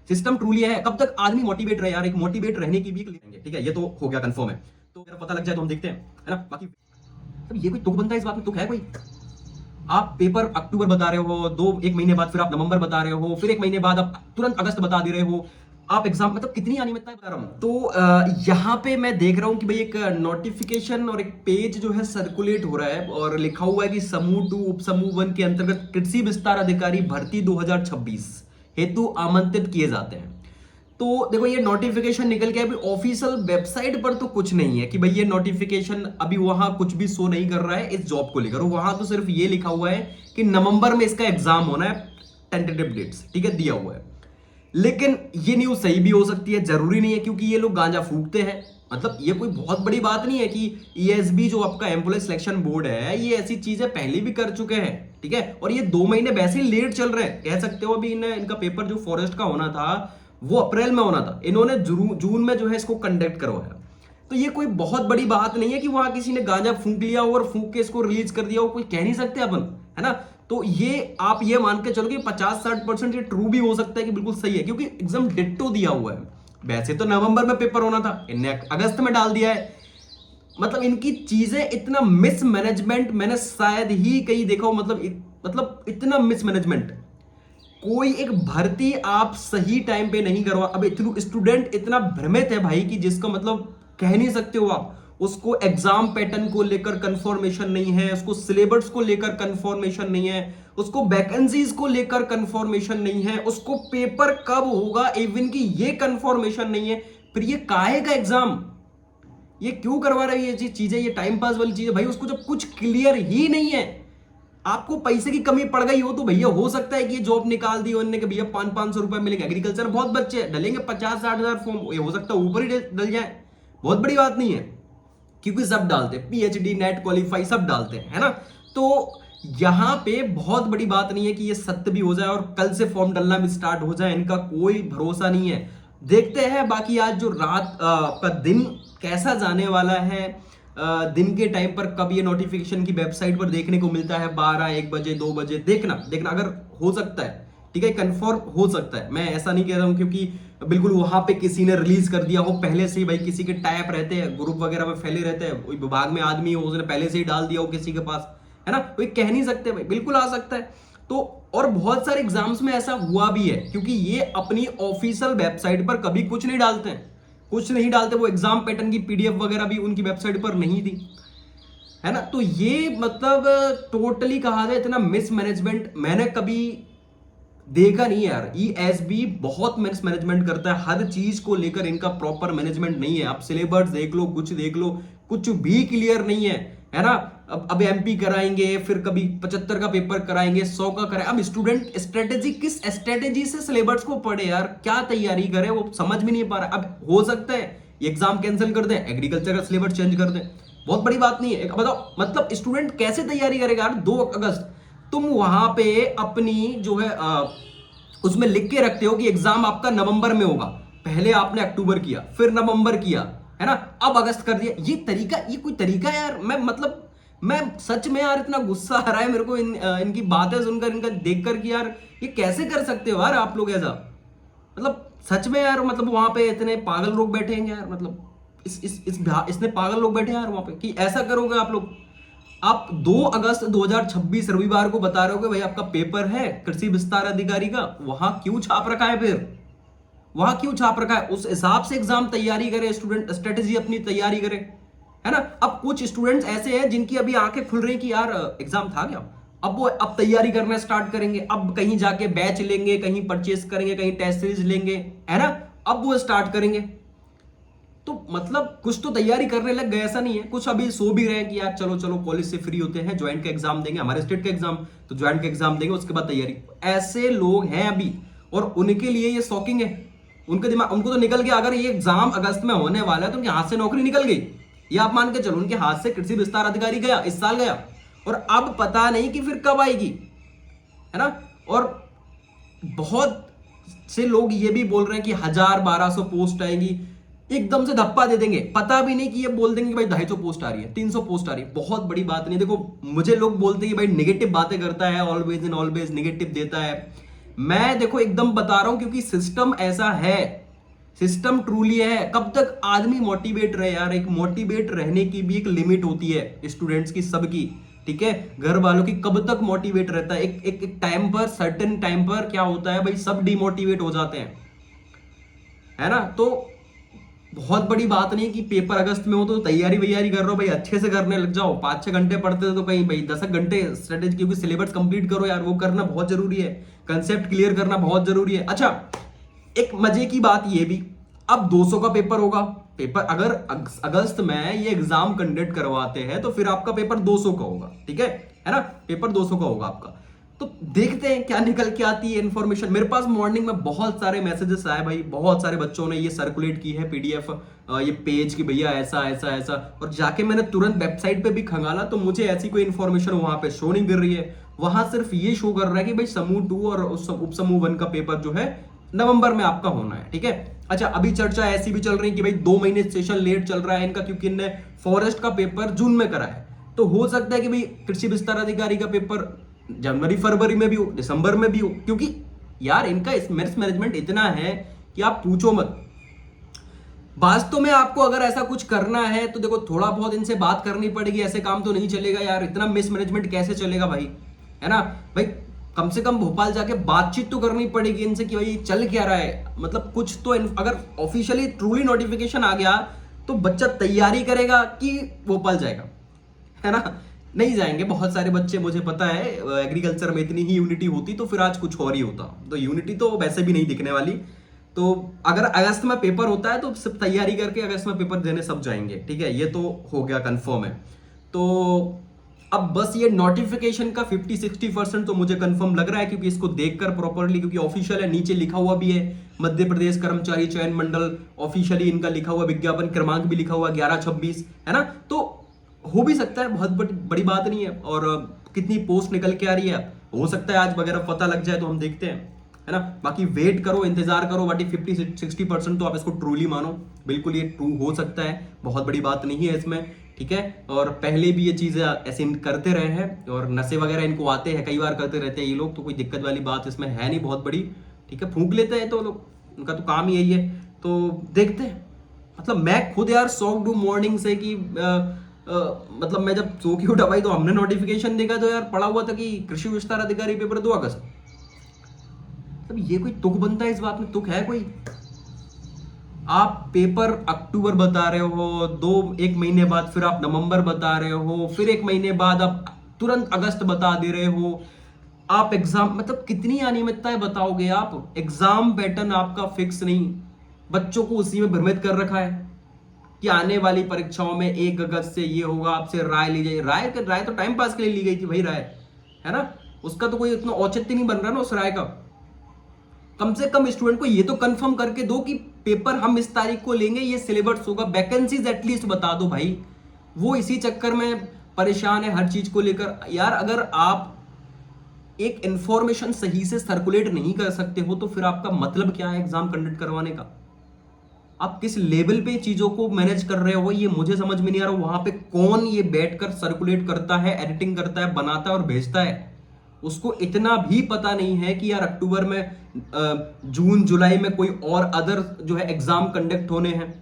System truly है, कब तक आदमी मोटिवेट रहे यार, एक मोटिवेट रहने की भी लेंगे, ठीक है, ये तो हो गया कंफर्म है। तो अगर पता लग जाए तो हम देखते हैं, है ना। बाकी अब ये कोई तुक बनता है, इस बात में तुक है कोई? आप पेपर अक्टूबर बता रहे हो, एक महीने बाद फिर आप नवंबर बता रहे हो, फिर एक महीने बाद आप तुरंत अगस्त बता दे रहे हो। आप एग्जाम मतलब कितनी अनियमितता बता रहा हूं। तो यहाँ पे मैं देख रहा हूँ कि भाई एक नोटिफिकेशन और एक पेज जो है सर्कुलेट हो रहा है और लिखा हुआ है कि समूह 2 उप समूह 1 के अंतर्गत कृषि विस्तार अधिकारी भर्ती 2026 हेतु आमंत्रित किए जाते हैं। तो देखो ये नोटिफिकेशन निकल के अभी ऑफिशियल वेबसाइट पर तो कुछ नहीं है कि भाई ये नोटिफिकेशन अभी वहां कुछ भी शो नहीं कर रहा है इस जॉब को लेकर। वहां तो सिर्फ ये लिखा हुआ है कि नवंबर में इसका एग्जाम होना है, टेंटेटिव डेट्स, ठीक है, दिया हुआ है। लेकिन ये न्यूज सही भी हो सकती है, जरूरी नहीं है, क्योंकि ये लोग गांजा फूकते हैं। मतलब ये कोई बहुत बड़ी बात नहीं है कि ईएसबी जो आपका एम्प्लॉय सिलेक्शन बोर्ड है, ये ऐसी चीजें पहले भी कर चुके हैं, ठीक है। और ये 2 महीने वैसे ही लेट चल रहे हैं, कह सकते हो। अभी इनका पेपर जो फॉरेस्ट का होना था वो अप्रैल में होना था, इन्होंने जून में जो है इसको कंडक्ट करवाया। तो ये कोई बहुत बड़ी बात नहीं है कि वहां किसी ने गांजा फूंक लिया और फूंक के इसको रिलीज कर दिया हो, कोई कह नहीं सकते अपन, है ना। तो ये आप ये मान के चलो कि 50-60% ये ट्रू भी हो सकता है कि बिल्कुल सही है, क्योंकि एग्जाम डिट्टो दिया हुआ है। वैसे तो नवंबर में पेपर होना था, इनने अगस्त में डाल दिया है। मतलब इनकी चीजें इतना मिसमैनेजमेंट मैंने शायद ही कहीं देखा हो। मतलब इतना मिसमैनेजमेंट, कोई एक भर्ती आप सही टाइम पे नहीं करवा। अब स्टूडेंट इतना भ्रमित है भाई कि जिसका मतलब कह नहीं सकते हो आप। उसको एग्जाम पैटर्न को लेकर कंफर्मेशन नहीं है, उसको सिलेबस को लेकर कंफर्मेशन नहीं है, उसको वैकेंसीज को लेकर कंफर्मेशन नहीं है, उसको पेपर कब होगा इवन की ये कंफर्मेशन नहीं है। फिर ये काहे का एग्जाम, ये क्यों करवा रही है ये चीजें, ये टाइम पास वाली चीजें भाई। उसको जब कुछ क्लियर ही नहीं है, आपको पैसे की कमी पड़ गई हो तो भैया हो सकता है कि ये जॉब निकाल दी उन्होंने कि भैया 500-500 रुपए मिलेंगे। एग्रीकल्चर बहुत बच्चे डलेंगे 50-60 हजार फॉर्म, ये हो सकता है ऊपर ही डल जाए, बहुत बड़ी बात नहीं है, क्योंकि सब डालते हैं, पीएचडी नेट क्वालिफाई सब डालते हैं, है ना। तो यहां पे बहुत बड़ी बात नहीं है कि ये सत्य भी हो जाए और कल से फॉर्म डलना भी स्टार्ट हो जाए, इनका कोई भरोसा नहीं है। देखते हैं बाकी आज जो रात का दिन कैसा जाने वाला है। दिन के टाइम पर कब ये नोटिफिकेशन की वेबसाइट पर देखने को मिलता है, 12-1 बजे 2 बजे, देखना अगर हो सकता है, ठीक है, कंफर्म हो सकता है। मैं ऐसा नहीं कह रहा हूं क्योंकि बिल्कुल वहां पे किसी ने रिलीज कर दिया हो पहले से ही, भाई किसी के टाइप रहते हैं, ग्रुप वगैरह में फैले रहते हैं, कोई विभाग में आदमी हो उसने पहले से ही डाल दिया हो किसी के पास, है ना, कोई कह नहीं सकते भाई, बिल्कुल आ सकता है। तो और बहुत सारे एग्जाम्स में ऐसा हुआ भी है, क्योंकि ये अपनी ऑफिशियल वेबसाइट पर कभी कुछ नहीं डालते हैं, कुछ नहीं डालते। वो एग्जाम पैटर्न की पीडीएफ वगैरह भी उनकी वेबसाइट पर नहीं थी, है ना। तो ये मतलब टोटली कहा जाए इतना मिसमैनेजमेंट मैंने कभी देखा नहीं यार। ईएसबी बहुत मिसमैनेजमेंट करता है, हर चीज को लेकर इनका प्रॉपर मैनेजमेंट नहीं है। आप सिलेबस देख लो, कुछ देख लो, कुछ भी क्लियर नहीं है ना। अब एमपी कराएंगे, फिर कभी 75 का पेपर कराएंगे, 100 का कराए। अब स्टूडेंट स्ट्रेटेजी किस स्ट्रेटेजी से सिलेबस को पढ़े यार, क्या तैयारी करे, वो समझ भी नहीं पा रहा। अब हो सकता है एग्जाम कैंसिल कर दें, एग्रीकल्चर का सिलेबस चेंज कर दें, बहुत बड़ी बात नहीं है। बताओ मतलब स्टूडेंट कैसे तैयारी करेगा यार। 2 अगस्त तुम वहां पे अपनी जो है उसमें लिख के रखते हो कि एग्जाम आपका नवंबर में होगा, पहले आपने अक्टूबर किया, फिर नवंबर किया, है ना, अब अगस्त कर दिया। ये तरीका, ये कोई तरीका है यार। मैं सच में यार इतना गुस्सा आ रहा है मेरे को इनकी बातें सुनकर, इनका देखकर कि यार ये कैसे कर सकते हो यार आप लोग ऐसा। मतलब सच में यार, मतलब वहां पे इतने पागल लोग बैठे हैं यार, मतलब इसने पागल लोग बैठे हैं यार वहां पे कि ऐसा करोगे आप लोग। आप 2 अगस्त 2026 रविवार को बता रहे हो कि भाई आपका पेपर है कृषि विस्तार अधिकारी का, वहां क्यों छाप रखा है, फिर वहां क्यों छाप रखा है। उस हिसाब से एग्जाम तैयारी करे, स्टूडेंट स्ट्रेटेजी अपनी तैयारी करे, है ना। अब कुछ स्टूडेंट्स ऐसे हैं जिनकी अभी आंखें खुल रही कि यार एग्जाम था क्या, अब वो अब तैयारी करना स्टार्ट करेंगे, अब कहीं जाके बैच लेंगे, कहीं परचेस करेंगे, कहीं टेस्ट सीरीज लेंगे, है ना, अब वो स्टार्ट करेंगे। तो मतलब कुछ तो तैयारी करने लग गए, ऐसा नहीं है। कुछ अभी सो भी रहे हैं कि यार चलो चलो कॉलेज से फ्री होते हैं, ज्वाइंट का एग्जाम देंगे, हमारे स्टेट का एग्जाम, तो ज्वाइंट का एग्जाम देंगे, उसके बाद तैयारी। ऐसे लोग हैं अभी, और उनके लिए ये शॉकिंग है। उनके दिमाग, उनको तो निकल गया अगर ये एग्जाम अगस्त में होने वाला है तो उनके हाथ से नौकरी निकल गई। ये आप मान के चलो उनके हाथ से कृषि विस्तार अधिकारी गया, इस साल गया, और अब पता नहीं कि फिर कब आएगी, है ना। और बहुत से लोग ये भी बोल रहे हैं कि 1000-1200 पोस्ट आएगी, एकदम से धप्पा दे देंगे, पता भी नहीं कि ये बोल देंगे कि भाई 250 पोस्ट आ रही है, 300 पोस्ट आ रही है। बहुत बड़ी बात नहीं। देखो मुझे लोग बोलते हैं कि भाई नेगेटिव बातें करता है, ऑलवेज एंड ऑलवेज नेगेटिव देता है। मैं देखो एकदम बता रहा हूं क्योंकि सिस्टम ऐसा है, सिस्टम ट्रूली है। कब तक आदमी मोटिवेट रहे यार, एक मोटिवेट रहने की भी एक लिमिट होती है स्टूडेंट्स की, सबकी, ठीक है, घर वालों की। कब तक मोटिवेट रहता है, एक टाइम पर, सर्टेन टाइम पर क्या होता है भाई, सब डिमोटिवेट हो जाते हैं, है ना। तो बहुत बड़ी बात नहीं कि पेपर अगस्त में हो तो तैयारी वैयारी कर रहे हो भाई, अच्छे से करने लग जाओ। 5-6 घंटे पढ़ते थे तो कहीं भाई 10 घंटे स्ट्रेटेजी, क्योंकि सिलेबस कंप्लीट करो यार, वो करना बहुत जरूरी है, कंसेप्ट क्लियर करना बहुत जरूरी है। अच्छा, एक मजे की बात ये भी, अब 200 का पेपर होगा, पेपर अगर अगस्त में ये एग्जाम कंडक्ट करवाते हैं तो फिर आपका पेपर 200 का होगा, ठीक है ना, पेपर 200 का होगा आपका। तो देखते हैं क्या निकल के आती है इंफॉर्मेशन। मेरे पास मॉर्निंग में बहुत सारे मैसेजेस आए भाई, बहुत सारे बच्चों ने ये सर्कुलेट की है पीडीएफ, ये पेज की भैया ऐसा ऐसा ऐसा, और जाके मैंने तुरंत वेबसाइट पे भी खंगाला तो मुझे ऐसी कोई इंफॉर्मेशन वहां पे शो नहीं कर रही है। वहां सिर्फ ये शो कर रहा है कि भाई समूह 2 और उप समूह 1 का पेपर जो है नवंबर में आपका होना है, ठीक है। अच्छा, अभी चर्चा ऐसी भी चल रही है कि भाई 2 महीने सेशन लेट चल रहा है इनका, क्योंकि इनने फॉरेस्ट का पेपर जून में करा है, तो हो सकता है कि भाई कृषि विस्तार अधिकारी का पेपर जनवरी फरवरी में भी हो, दिसंबर में भी हो, क्योंकि यार इनका मिस मैनेजमेंट इतना है कि आप पूछो मत। वास्तव में आपको अगर ऐसा कुछ करना है तो देखो थोड़ा बहुत इनसे बात करनी पड़ेगी, ऐसे काम तो नहीं चलेगा यार, इतना मिस मैनेजमेंट कैसे चलेगा भाई, है ना भाई। कम से कम भोपाल जाके बातचीत तो करनी पड़ेगी इनसे कि भाई चल क्या रहा है, मतलब कुछ तो अगर ऑफिशियली ट्रूली नोटिफिकेशन आ गया तो बच्चा तैयारी करेगा कि भोपाल जाएगा, है ना। नहीं जाएंगे बहुत सारे बच्चे, मुझे पता है एग्रीकल्चर में इतनी ही यूनिटी होती तो फिर आज कुछ और ही होता, तो यूनिटी तो वैसे भी नहीं दिखने वाली। तो अगर अगस्त में पेपर होता है तो सब तैयारी करके अगस्त में पेपर देने सब जाएंगे, ठीक है, ये तो हो गया कंफर्म है। तो अब बस ये नोटिफिकेशन का 50-60% तो मुझे कंफर्म लग रहा है, क्योंकि इसको देखकर प्रॉपरली, क्योंकि ऑफिशियल है, नीचे लिखा हुआ भी है मध्य प्रदेश कर्मचारी चयन मंडल, ऑफिशियली इनका लिखा हुआ विज्ञापन क्रमांक भी लिखा हुआ 1126, है ना। तो हो भी सकता है, बहुत बड़ी बात नहीं है। और कितनी पोस्ट निकल के आ रही है, हो सकता है आज वगैरह पता लग जाए तो हम देखते हैं, है ना। बाकी वेट करो, इंतजार करो, बाकी 50-60% तो आप इसको ट्रूली मानो, बिल्कुल ये ट्रू हो सकता है, बहुत बड़ी बात नहीं है इसमें, ठीक है। और पहले भी ये चीजें ऐसे करते रहे हैं, और नशे वगैरह इनको आते हैं, कई बार करते रहते हैं ये लोग, तो कोई दिक्कत वाली बात इसमें है नहीं बहुत बड़ी, ठीक है। फूंक लेते हैं तो लोग, उनका तो काम ही यही है। तो देखते हैं, मतलब मैं खुद यार शॉक्ड हूं मॉर्निंग से कि मतलब मैं जब सो के उठा भाई तो हमने नोटिफिकेशन देखा तो यार पड़ा हुआ था कि कृषि विस्तार अधिकारी पेपर 2 अगस्त। मतलब ये कोई तुक बनता है, इस बात में तुक है कोई? आप पेपर अक्टूबर बता रहे हो, एक महीने बाद फिर आप नवंबर बता रहे हो, फिर एक महीने बाद आप तुरंत अगस्त बता दे रहे हो। आप एग्जाम, मतलब कितनी अनियमितताएं बताओगे आप। एग्जाम पैटर्न आपका फिक्स नहीं, बच्चों को उसी में भ्रमित कर रखा है कि आने वाली परीक्षाओं में 1 अगस्त से ये होगा, आपसे राय ली जाए। राय तो टाइम पास के लिए ली गई थी भाई, राय, है ना, उसका तो कोई इतना औचित्य नहीं बन रहा ना उस राय का। कम से कम स्टूडेंट को ये तो कंफर्म करके दो कि पेपर हम इस तारीख को लेंगे, ये सिलेबस होगा, वैकेंसीज एटलीस्ट बता दो भाई। वो इसी चक्कर में परेशान है हर चीज को लेकर यार। अगर आप एक इंफॉर्मेशन सही से सर्कुलेट नहीं कर सकते हो तो फिर आपका मतलब क्या है एग्जाम कंडक्ट करवाने का? आप किस लेवल पे चीजों को मैनेज कर रहे हो ये मुझे समझ में नहीं आ रहा। वहां पे कौन ये बैठकर सर्कुलेट करता है, एडिटिंग करता है, बनाता है और भेजता है? उसको इतना भी पता नहीं है कि यार अक्टूबर में, जून जुलाई में कोई और अदर जो है एग्जाम कंडक्ट होने हैं।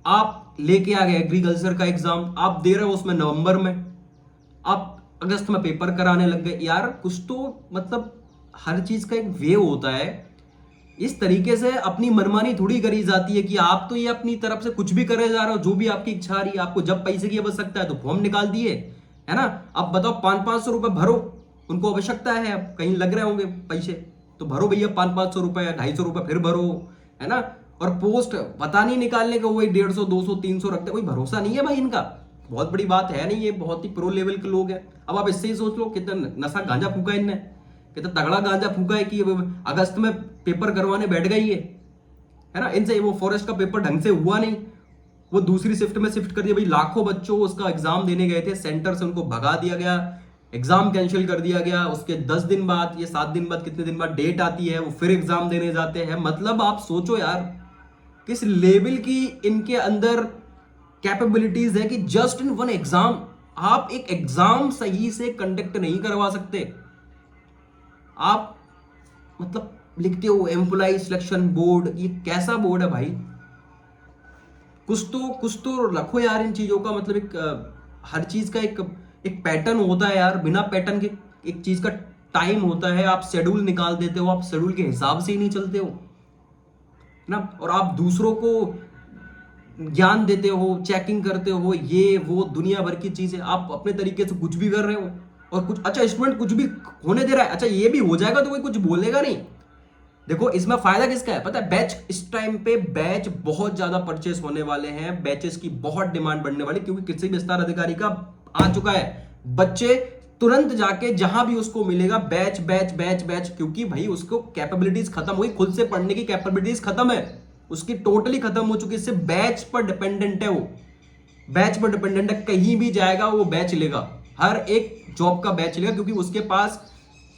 आप लेके आ गए एग्रीकल्चर का एग्जाम, आप दे रहे हो उसमें नवंबर में, आप अगस्त में पेपर कराने लग गए यार। कुछ तो मतलब हर चीज का एक वे होता है। इस तरीके से अपनी मनमानी थोड़ी करी जाती है कि आप तो ये अपनी तरफ से कुछ भी करे जा रहे हो, जो भी आपकी इच्छा आ रही है। आपको जब पैसे की आवश्यकता है तो फॉर्म निकाल दिए, है ना। अब बताओ 500-500 रुपए भरो, उनको आवश्यकता है, अब कहीं लग रहे होंगे पैसे तो भरो भैया 500-500 रुपए, 250 रुपए फिर भरो, है ना। और पोस्ट पता नहीं निकालने का वही 150, 200, 300 रखते, कोई भरोसा नहीं है भाई इनका। बहुत बड़ी बात है नहीं, ये बहुत ही प्रो लेवल के लोग हैं। अब आप इससे ही सोच लो कितना नशा गांजा फूका इनने, कितना तगड़ा गांजा फूका है कि अगस्त में पेपर करवाने बैठ गई है ना। इनसे वो फॉरेस्ट का पेपर ढंग से हुआ नहीं, वो दूसरी शिफ्ट में शिफ्ट कर दिया भाई। लाखों बच्चों उसका एग्जाम देने गए थे, सेंटर से उनको भगा दिया गया, एग्जाम कैंसिल कर दिया गया। उसके 10 दिन बाद, ये 7 दिन बाद, कितने दिन बाद डेट आती है, वो फिर एग्जाम देने जाते हैं। मतलब आप सोचो यार किस लेवल की इनके अंदर कैपेबिलिटीज है कि जस्ट इन वन एग्जाम आप एक एग्जाम सही से कंडक्ट नहीं करवा सकते। आप मतलब लिखते हो एम्प्लॉय सिलेक्शन बोर्ड, ये कैसा बोर्ड है भाई? कुछ तो रखो यार इन चीजों का, मतलब एक हर चीज का एक पैटर्न होता है यार। बिना पैटर्न के एक चीज का टाइम होता है, आप शेड्यूल निकाल देते हो, आप शेड्यूल के हिसाब से ही नहीं चलते हो ना। और आप दूसरों को ज्ञान देते हो, चेकिंग करते हो, ये वो दुनिया भर की चीजें, आप अपने तरीके से कुछ भी कर रहे हो और कुछ अच्छा स्टूडेंट कुछ भी होने दे रहा है, अच्छा ये भी हो जाएगा तो कोई कुछ बोलेगा नहीं। देखो इसमें फायदा किसका है पता है? बैच, इस टाइम पे बैच बहुत ज्यादा परचेस होने वाले हैं, बैचेस की बहुत डिमांड बढ़ने वाली, क्योंकि किसी भी विस्तार अधिकारी का आ चुका है। बच्चे तुरंत जाके जहां भी उसको मिलेगा बैच बैच बैच बैच, क्योंकि भाई उसको कैपेबिलिटीज खत्म हुई, खुद से पढ़ने की कैपेबिलिटीज खत्म है उसकी, टोटली खत्म हो चुकी है। इससे बैच पर डिपेंडेंट है, वो बैच पर डिपेंडेंट है, कहीं भी जाएगा वो बैच लेगा, हर एक जॉब का बैच लेगा, क्योंकि उसके पास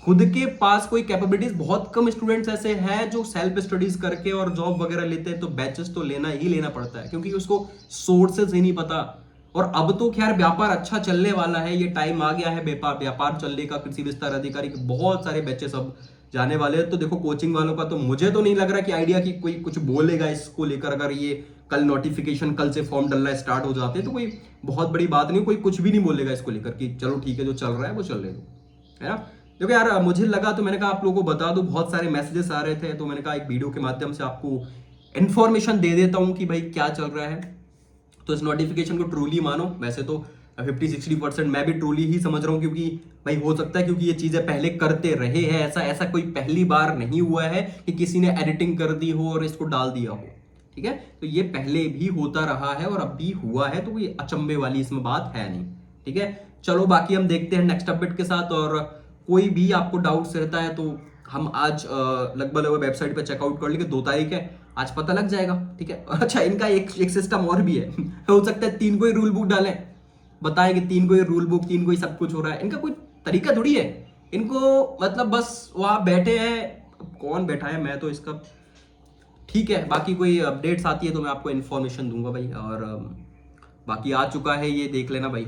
खुद के पास कोई कैपेबिलिटीज, बहुत कम स्टूडेंट्स ऐसे हैं जो सेल्फ स्टडीज करके और जॉब वगैरह लेते हैं। तो बैचेस तो लेना ही लेना पड़ता है, क्योंकि उसको सोर्सेज ही नहीं पता। और अब तो खैर व्यापार अच्छा चलने वाला है, ये टाइम आ गया है व्यापार चलने का, कृषि विस्तार अधिकारी के बहुत सारे बैचेस अब जाने वाले हैं। तो देखो कोचिंग वालों का तो मुझे तो नहीं लग रहा कि आइडिया कि कोई कुछ बोलेगा इसको लेकर। अगर ये कल नोटिफिकेशन, कल से फॉर्म डलना स्टार्ट हो जाते हैं तो कोई बहुत बड़ी बात नहीं, कोई कुछ भी नहीं बोलेगा इसको लेकर कि चलो ठीक है जो चल रहा है वो चलने दो, है ना। देखो यार मुझे लगा तो मैंने कहा आप लोगों को बता दूं, बहुत सारे मैसेजेस आ रहे थे तो मैंने कहा एक वीडियो के माध्यम से आपको इन्फॉर्मेशन दे देता हूं कि भाई क्या चल रहा है। तो इस नोटिफिकेशन को ट्रूली मानो, वैसे तो 50-60% मैं भी ट्रूली ही समझ रहा हूँ, क्योंकि भाई हो सकता है क्योंकि ये चीजें पहले करते रहे हैं, ऐसा कोई पहली बार नहीं हुआ है कि किसी ने एडिटिंग कर दी हो और इसको डाल दिया हो, ठीक है। तो ये पहले भी होता रहा है और अब भी हुआ है, तो कोई अचंभे वाली इसमें बात है नहीं, ठीक है। चलो बाकी हम देखते हैं नेक्स्ट अपडेट के साथ, और कोई भी आपको डाउट्स रहता है तो हम आज लगभग वेबसाइट पे चेकआउट कर लेंगे, 2 तारीख है, आज पता लग जाएगा, ठीक है। अच्छा इनका एक सिस्टम और भी है हो सकता है 3 को ही रूल बुक डालें, बताएंगे 3 को ही रूल बुक, 3 को ही सब कुछ हो रहा है। इनका कोई तरीका थोड़ी है, इनको मतलब बस वहां बैठे हैं, कौन बैठा है, मैं तो इसका ठीक है। बाकी कोई अपडेट्स आती है तो मैं आपको इन्फॉर्मेशन दूंगा भाई, और बाकी आ चुका है ये देख लेना भाई।